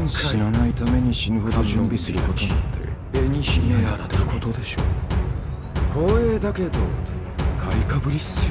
死なないために死ぬほど準備することなんて絵に秘めあらたことでしょう。光栄だけど買いかぶりっすよ。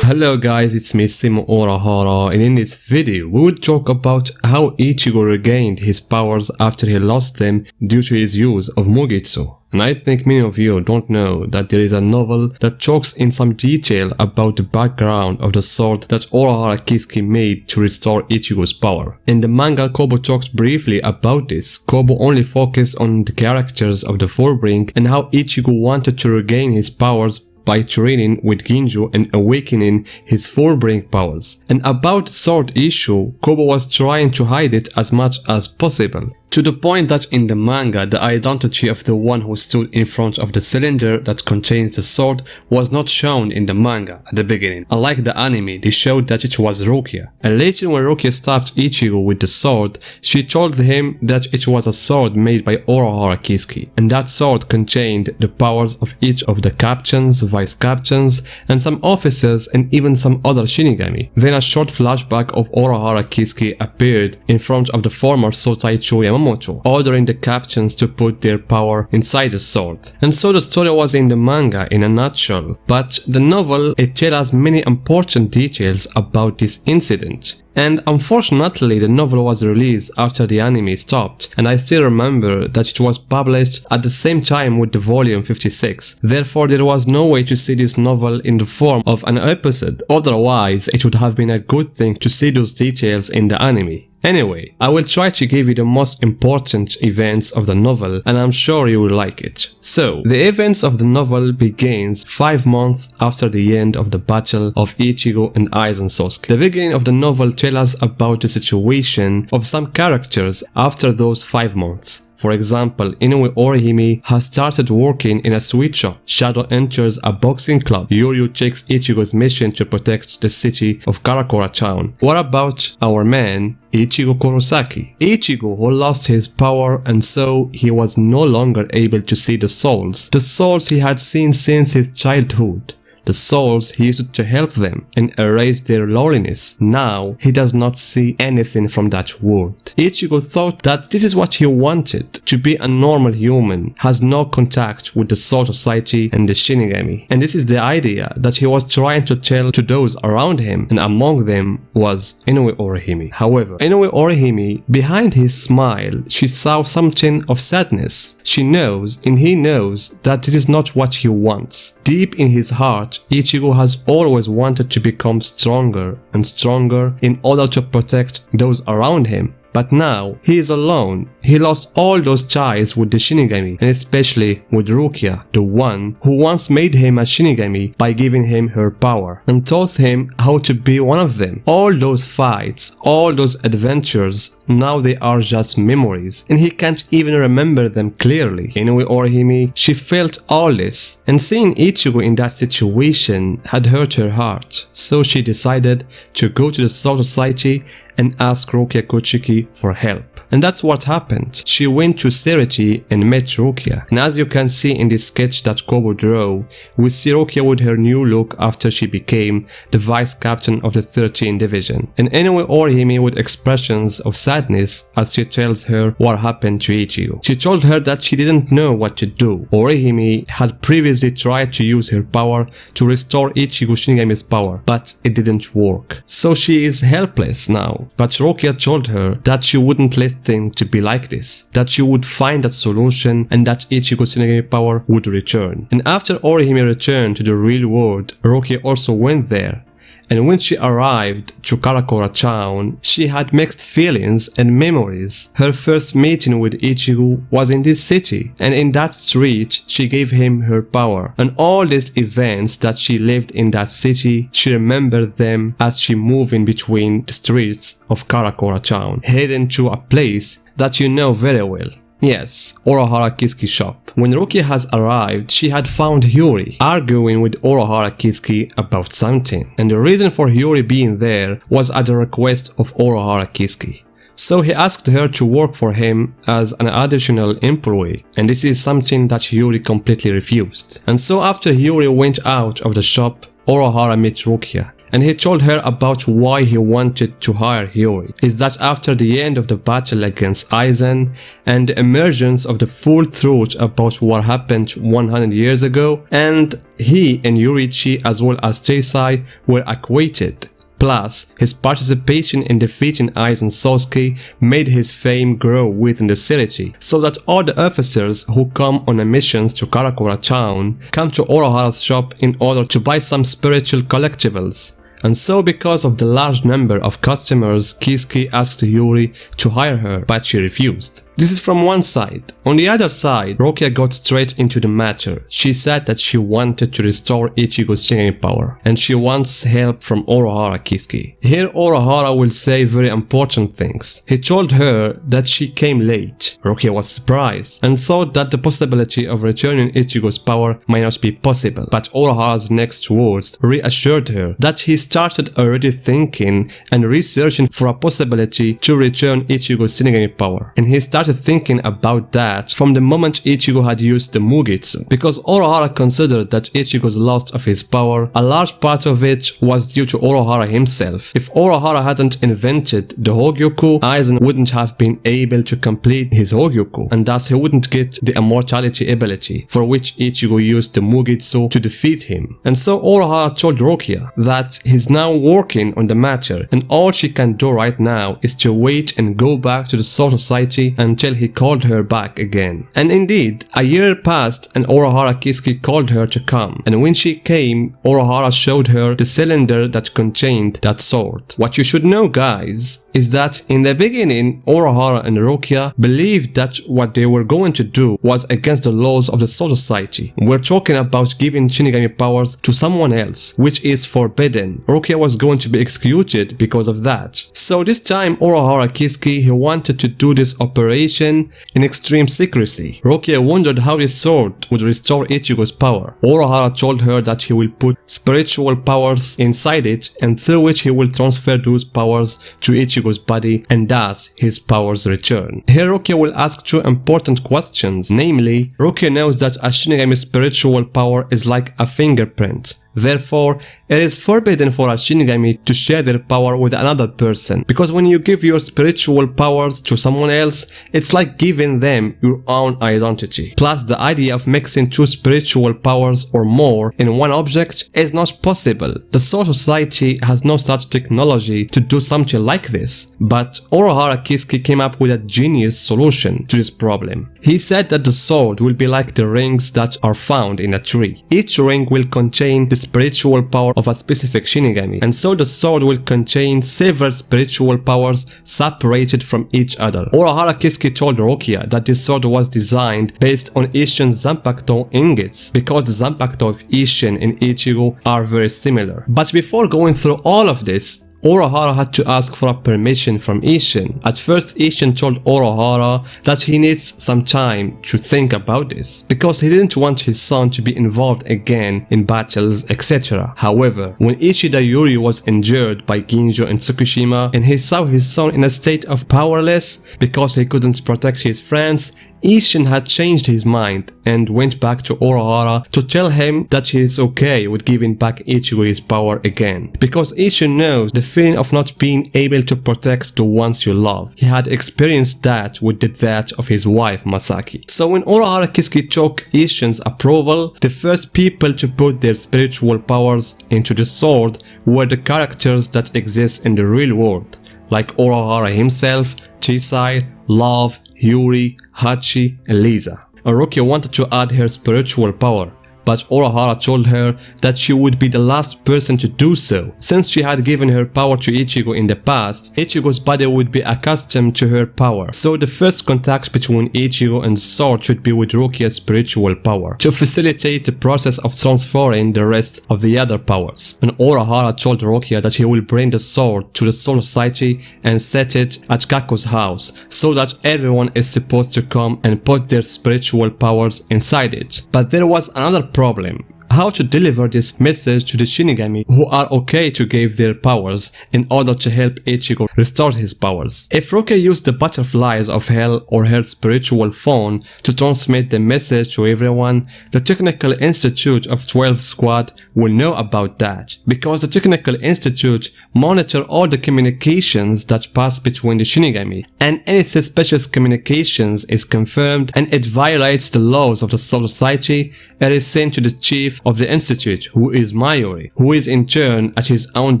Hello guys, it's me Simo Orihara, and in this video we will talk about how Ichigo regained his powers after he lost them due to his use of Mugitsu. And I think many of you don't know that there is a novel that talks in some detail about the background of the sword that Urahara Kizuki made to restore Ichigo's power. In the manga, Kobo talks briefly about this. Kobo only focused on the characters of the Fullbring and how Ichigo wanted to regain his powers by training with Ginjo and awakening his Fullbring powers. And about the sword issue, Kobo was trying to hide it as much as possible. To the point that in the manga, the identity of the one who stood in front of the cylinder that contains the sword was not shown in the manga at the beginning. Unlike the anime, they showed that it was Rukia. And later when Rukia stabbed Ichigo with the sword, she told him that it was a sword made by Urahara Kizuki. And that sword contained the powers of each of the captains, vice captains, and some officers and even some other Shinigami. Then a short flashback of Urahara Kizuki appeared in front of the former Sotaicho Yamamoto, ordering the captains to put their power inside the sword. And so the story was in the manga in a nutshell, but the novel, it tells us many important details about this incident. And unfortunately, the novel was released after the anime stopped, and I still remember that it was published at the same time with the volume 56. Therefore, there was no way to see this novel in the form of an episode. Otherwise, it would have been a good thing to see those details in the anime. Anyway, I will try to give you the most important events of the novel, and I'm sure you will like it. So, the events of the novel begins 5 months after the end of the battle of Ichigo and Aizen Sasuke. The beginning of the novel tells us about the situation of some characters after those 5 months. For example, Inoue Orihime has started working in a sweet shop. Shadow enters a boxing club. Yuryu takes Ichigo's mission to protect the city of Karakura town. What about our man, Ichigo Kurosaki? Ichigo, who lost his power and so he was no longer able to see the souls. The souls he had seen since his childhood. The souls he used to help them and erase their loneliness. Now, he does not see anything from that world. Ichigo thought that this is what he wanted, to be a normal human, has no contact with the Soul Society and the Shinigami. And this is the idea that he was trying to tell to those around him, and among them was Inoue Orihime. However, Inoue Orihime, behind his smile, she saw something of sadness. She knows, and he knows, that this is not what he wants. Deep in his heart, Ichigo has always wanted to become stronger and stronger in order to protect those around him. But now, he is alone. He lost all those ties with the Shinigami, and especially with Rukia, the one who once made him a Shinigami by giving him her power, and taught him how to be one of them. All those fights, all those adventures, now they are just memories, and he can't even remember them clearly. Inoue Orihime, she felt all this, and seeing Ichigo in that situation had hurt her heart, so she decided to go to the Soul Society and ask Rukia Kuchiki for help. And that's what happened. She went to Serity and met Rukia. And as you can see in this sketch that Kobo drew, we see Rukia with her new look after she became the vice captain of the 13th division. And Inoue Orihime with expressions of sadness as she tells her what happened to Ichigo. She told her that she didn't know what to do. Orihime had previously tried to use her power to restore Ichigo Shinigami's power, but it didn't work. So she is helpless now. But Rukia told her that she wouldn't let things to be like this, that she would find a solution and that Ichigo's Shinigami power would return. And after Orihime returned to the real world, Rukia also went there. And when she arrived to Karakura town, she had mixed feelings and memories. Her first meeting with Ichigo was in this city, and in that street she gave him her power. And all these events that she lived in that city, she remembered them as she moved in between the streets of Karakura town, heading to a place that you know very well. Yes, Urahara Kizuki shop. When Rukia has arrived, she had found Hyuri arguing with Urahara Kizuki about something, and the reason for Hyuri being there was at the request of Urahara Kizuki. So he asked her to work for him as an additional employee, and this is something that Hyuri completely refused. And so after Hyuri went out of the shop, Urahara met Rukia, and he told her about why he wanted to hire Hiyori. Is that after the end of the battle against Aizen and the emergence of the full truth about what happened 100 years ago, and he and Yurichi as well as Taisai were acquainted. Plus, his participation in defeating Aizen Sasuke made his fame grow within the city, so that all the officers who come on a missions to Karakura town come to Urahara's shop in order to buy some spiritual collectibles. And so because of the large number of customers, Kisuke asked Hiyori to hire her, but she refused. This is from one side. On the other side, Rukia got straight into the matter. She said that she wanted to restore Ichigo's Shinigami power, and she wants help from Urahara Kisuke. Here Urahara will say very important things. He told her that she came late. Rukia was surprised and thought that the possibility of returning Ichigo's power might not be possible, but Urahara's next words reassured her that he started already thinking and researching for a possibility to return Ichigo's Shinigami power, and he started thinking about that from the moment Ichigo had used the Mugetsu, because Urahara considered that Ichigo's loss of his power, a large part of it was due to Urahara himself. If Urahara hadn't invented the Hogyoku, Aizen wouldn't have been able to complete his Hogyoku, and thus he wouldn't get the immortality ability, for which Ichigo used the Mugetsu to defeat him. And so Urahara told Rukia that he's now working on the matter, and all she can do right now is to wait and go back to the Soul Society until he called her back again. And indeed, a year passed and Urahara Kisuke called her to come, and when she came, Urahara showed her the cylinder that contained that sword. What you should know, guys, is that in the beginning, Urahara and Rukia believed that what they were going to do was against the laws of the Soul Society. We're talking about giving Shinigami powers to someone else, which is forbidden. Rukia was going to be executed because of that. So this time Urahara Kisuke, he wanted to do this operation in extreme secrecy. Rukia wondered how his sword would restore Ichigo's power. Urahara told her that he will put spiritual powers inside it, and through which he will transfer those powers to Ichigo's body, and thus his powers return. Here Rukia will ask two important questions, namely, Rukia knows that a Shinigami spiritual power is like a fingerprint. Therefore, it is forbidden for a Shinigami to share their power with another person, because when you give your spiritual powers to someone else, it's like giving them your own identity. Plus, the idea of mixing two spiritual powers or more in one object is not possible. The Soul Society has no such technology to do something like this, but Urahara Kisuke came up with a genius solution to this problem. He said that the sword will be like the rings that are found in a tree. Each ring will contain the spiritual power of a specific Shinigami, and so the sword will contain several spiritual powers separated from each other. Urahara Kisuke told Rukia that this sword was designed based on Isshin's Zanpakuto ingots, because the Zanpakuto of Isshin and Ichigo are very similar. But before going through all of this, Urahara had to ask for a permission from Isshin. At first, Isshin told Urahara that he needs some time to think about this, because he didn't want his son to be involved again in battles, etc. However, when Ishida Yuri was injured by Ginjo in Tsukushima, and he saw his son in a state of powerless because he couldn't protect his friends, Isshin had changed his mind and went back to Urahara to tell him that he is okay with giving back Ichigo his power again, because Isshin knows the feeling of not being able to protect the ones you love. He had experienced that with the death of his wife Masaki. So when Urahara Kisuke took Isshin's approval, the first people to put their spiritual powers into the sword were the characters that exist in the real world, like Urahara himself, Chisai, Love, Yuri, Hachi, and Lisa. Rukia wanted to add her spiritual power, but Urahara told her that she would be the last person to do so. Since she had given her power to Ichigo in the past, Ichigo's body would be accustomed to her power. So the first contact between Ichigo and the sword should be with Rukia's spiritual power, to facilitate the process of transferring the rest of the other powers. And Urahara told Rukia that he will bring the sword to the Soul Society and set it at Kaku's house, so that everyone is supposed to come and put their spiritual powers inside it. But there was another problem. how to deliver this message to the Shinigami who are okay to give their powers in order to help Ichigo restore his powers. If Rukia used the butterflies of hell or her spiritual phone to transmit the message to everyone, the Technical Institute of 12 Squad will know about that, because the Technical Institute monitor all the communications that pass between the Shinigami, and any suspicious communications is confirmed and it violates the laws of the Soul Society. It is sent to the chief of the institute, who is Mayuri, who is in turn at his own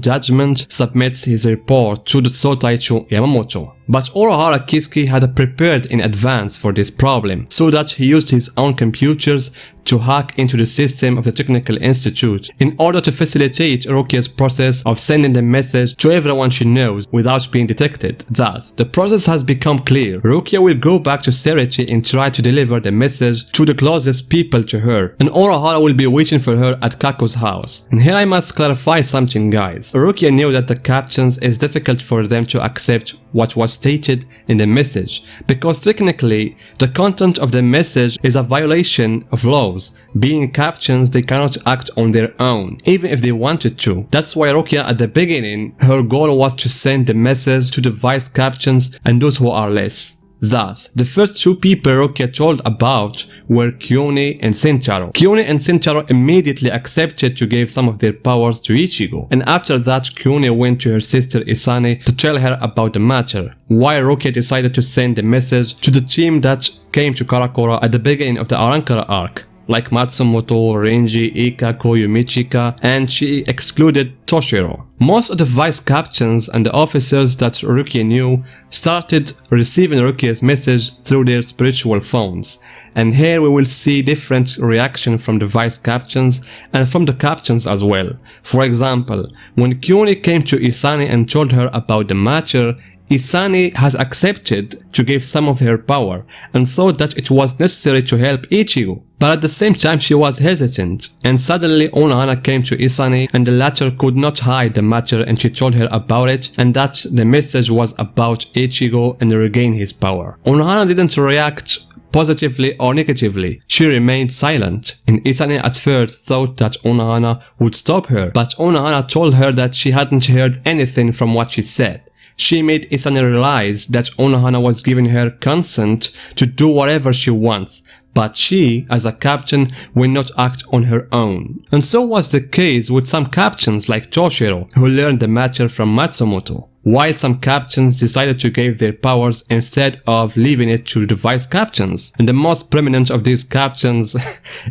judgment submits his report to the Sotaicho Yamamoto. But Urahara Kisuke had prepared in advance for this problem, so that he used his own computers to hack into the system of the Technical Institute in order to facilitate Rukia's process of sending the message to everyone she knows without being detected. Thus, the process has become clear. Rukia will go back to Serichi and try to deliver the message to the closest people to her, and Urahara will be waiting for her at Kaku's house. And here I must clarify something, guys. Rukia knew that the captions is difficult for them to accept what was stated in the message, because technically the content of the message is a violation of laws. Being captions, they cannot act on their own, even if they wanted to. That's why Rukia at the beginning, her goal was to send the message to the vice captions and those who are less. Thus, the first two people Rukia told about were Kyone and Sencharo. Kyone and Sencharo immediately accepted to give some of their powers to Ichigo, and after that Kyone went to her sister Isane to tell her about the matter, while Rukia decided to send the message to the team that came to Karakura at the beginning of the Arankara arc, like Matsumoto, Renji, Ika, Koyu, Michika, and she excluded Toshiro. Most of the vice captains and the officers that Rukia knew started receiving Rukia's message through their spiritual phones, and here we will see different reaction from the vice captains and from the captains as well. For example, when Kyone came to Isane and told her about the matter, Isane has accepted to give some of her power and thought that it was necessary to help Ichigo. But at the same time she was hesitant, and suddenly Urahara came to Isane and the latter could not hide the matter, and she told her about it and that the message was about Ichigo and regain his power. Urahara didn't react positively or negatively. She remained silent, and Isane at first thought that Urahara would stop her, but Urahara told her that she hadn't heard anything from what she said. She made Isane realize that Urahara was giving her consent to do whatever she wants, but she, as a captain, will not act on her own. And so was the case with some captains like Toshiro, who learned the matter from Matsumoto, while some captains decided to give their powers instead of leaving it to the vice captains. And the most prominent of these captains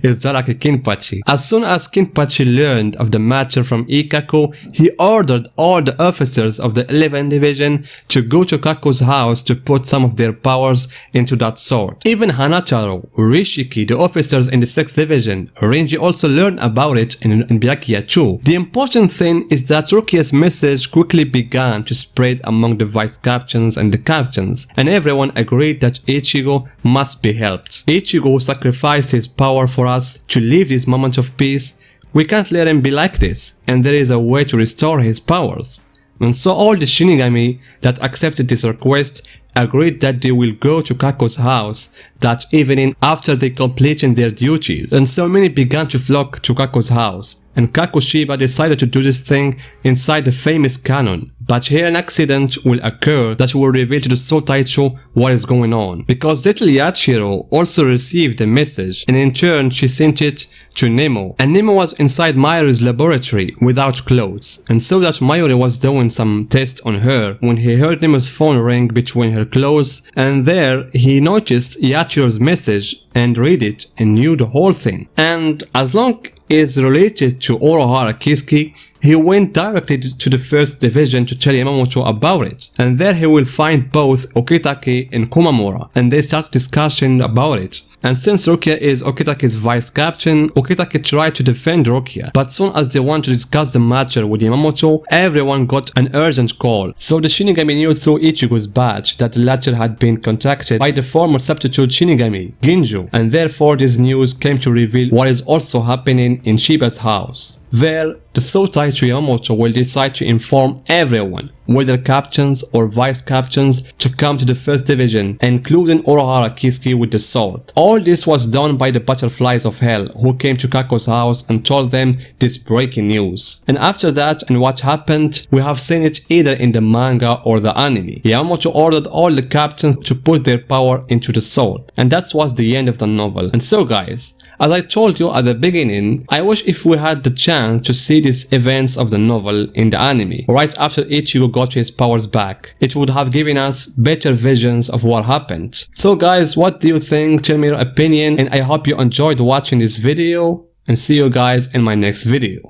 is Zaraki Kinpachi. As soon as Kinpachi learned of the matter from Ikako, he ordered all the officers of the 11th Division to go to Kaku's house to put some of their powers into that sword. Even Hanataro, Rishiki, the officers in the 6th Division, Renji also learned about it in Byakuya too. The important thing is that Rukia's message quickly began to spread among the vice captains and the captains, and everyone agreed that Ichigo must be helped. Ichigo sacrificed his power for us to live this moment of peace. We can't let him be like this, and there is a way to restore his powers. And so all the Shinigami that accepted this request agreed that they will go to Kaku's house that evening after they completed their duties, and so many began to flock to Kaku's house, and Kaku Shiba decided to do this thing inside the famous cannon. But here an accident will occur that will reveal to the Sotaicho what is going on, because little Yachiro also received the message, and in turn she sent it to Nemo, and Nemo was inside Mayuri's laboratory without clothes, and so that Mayuri was doing some tests on her when he heard Nemo's phone ring between her clothes, and there he noticed Yachiro's message and read it and knew the whole thing. And as long as related to Urahara Kisuke, he went directly to the 1st Division to tell Yamamoto about it, and there he will find both Okitake and Komamura, and they start discussing about it. And since Rukia is Okitake's vice captain, Okitake tried to defend Rukia, but soon as they want to discuss the matter with Yamamoto, everyone got an urgent call. So the Shinigami knew through Ichigo's badge that the latter had been contacted by the former substitute Shinigami, Ginju, and therefore this news came to reveal what is also happening in Shiba's house. There, the Sotaichi Yamato will decide to inform everyone, whether captains or vice captains, to come to the first division, including Urahara Kisuke with the sword. All this was done by the butterflies of hell, who came to Kako's house and told them this breaking news. And after that, and what happened, we have seen it either in the manga or the anime. Yamato ordered all the captains to put their power into the sword, and that was the end of the novel. And so guys, as I told you at the beginning, I wish if we had the chance to see these events of the novel in the anime, right after Ichigo got his powers back. It would have given us better visions of what happened. So guys, what do you think? Tell me your opinion, and I hope you enjoyed watching this video, and see you guys in my next video.